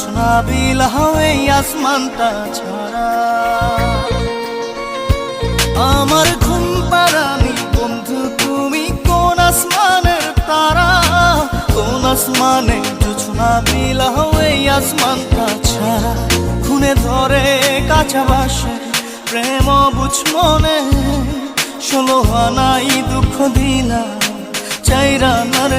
জোছনা বিলাও এই আসমানটা ছাড়া। আমার ঘুম পাড়ানি বন্ধু তুমি কোন আসমানের তারা, কোন আসমানে জোছনা বিলাও এই আসমানটা ছাড়া। খুনে ধরে কাঁচা বাসে প্রেম বুঝ মনে, 16 আনাই দুঃখ দিলা চাইরা নার